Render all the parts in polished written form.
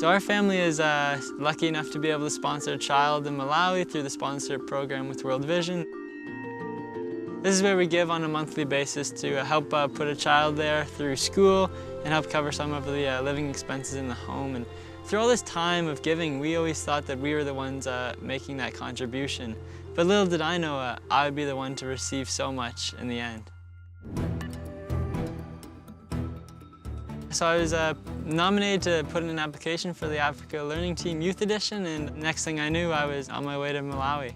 So our family is lucky enough to be able to sponsor a child in Malawi through the sponsorship program with World Vision. This is where we give on a monthly basis to help put a child there through school and help cover some of the living expenses in the home. And through all this time of giving, we always thought that we were the ones making that contribution. But little did I know I would be the one to receive so much in the end. So I was nominated to put in an application for the Africa Learning Team Youth Edition, and next thing I knew, I was on my way to Malawi.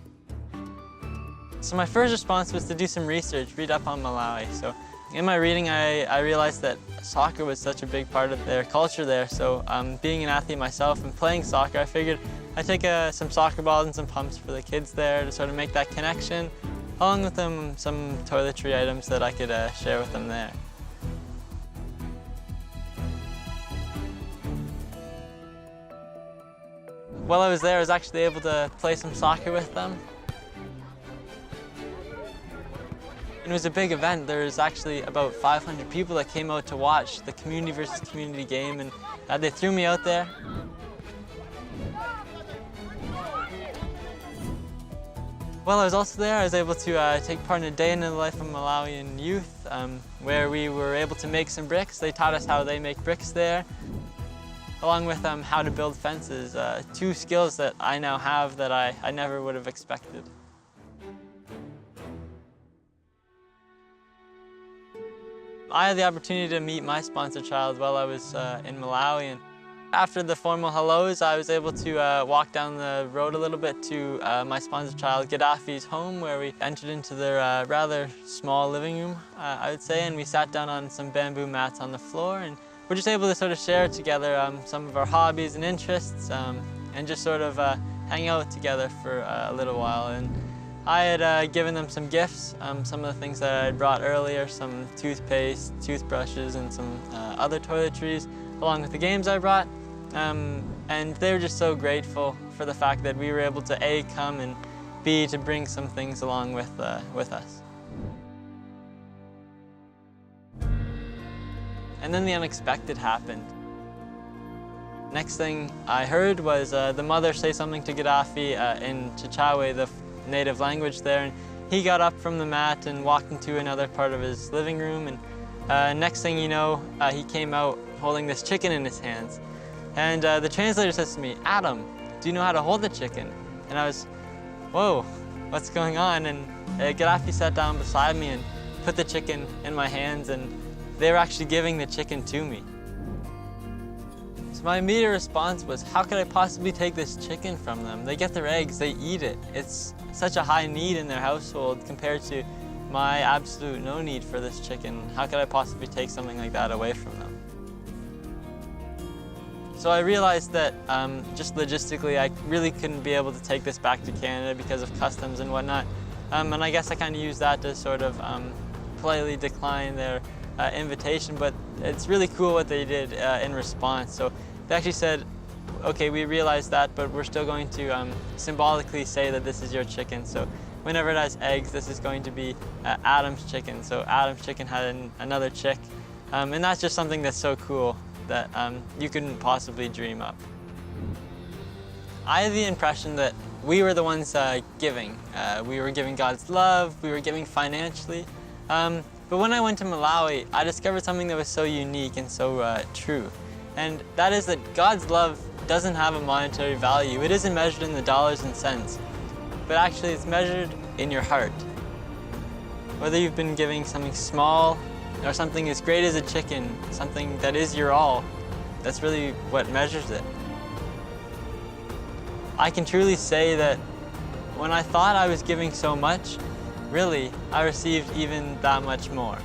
So my first response was to do some research, read up on Malawi. So in my reading, I realized that soccer was such a big part of their culture there. So being an athlete myself and playing soccer, I figured I'd take some soccer balls and some pumps for the kids there to sort of make that connection, along with some toiletry items that I could share with them there. While I was there, I was actually able to play some soccer with them. It was a big event. There was actually about 500 people that came out to watch the community versus community game, and they threw me out there. While I was also there, I was able to take part in a day in the life of Malawian youth, where we were able to make some bricks. They taught us how they make bricks there, along with how to build fences, two skills that I now have that I never would have expected. I had the opportunity to meet my sponsor child while I was in Malawi, and after the formal hellos, I was able to walk down the road a little bit to my sponsor child Gaddafi's home, where we entered into their rather small living room, I would say, and we sat down on some bamboo mats on the floor, and we're just able to sort of share together some of our hobbies and interests, and just sort of hang out together for a little while. And I had given them some gifts, some of the things that I had brought earlier, some toothpaste, toothbrushes, and some other toiletries, along with the games I brought. And they were just so grateful for the fact that we were able to A, come, and B, to bring some things along with us. And then the unexpected happened. Next thing I heard was the mother say something to Gaddafi in Chichewa, the native language there, and he got up from the mat and walked into another part of his living room, and next thing you know, he came out holding this chicken in his hands. And the translator says to me, "Adam, do you know how to hold the chicken?" And I was, whoa, what's going on? And Gaddafi sat down beside me and put the chicken in my hands, and they were actually giving the chicken to me. So my immediate response was, how could I possibly take this chicken from them? They get their eggs, they eat it. It's such a high need in their household compared to my absolute no need for this chicken. How could I possibly take something like that away from them? So I realized that just logistically, I really couldn't be able to take this back to Canada because of customs and whatnot. And I guess I kind of used that to sort of politely decline their invitation, but it's really cool what they did in response. So they actually said, okay, we realize that, but we're still going to symbolically say that this is your chicken. So whenever it has eggs, this is going to be Adam's chicken. So Adam's chicken had another chick. And that's just something that's so cool that you couldn't possibly dream up. I had the impression that we were the ones giving. We were giving God's love, we were giving financially. But when I went to Malawi, I discovered something that was so unique and so true. And that is that God's love doesn't have a monetary value. It isn't measured in the dollars and cents, but actually it's measured in your heart. Whether you've been giving something small or something as great as a chicken, something that is your all, that's really what measures it. I can truly say that when I thought I was giving so much, really, I received even that much more.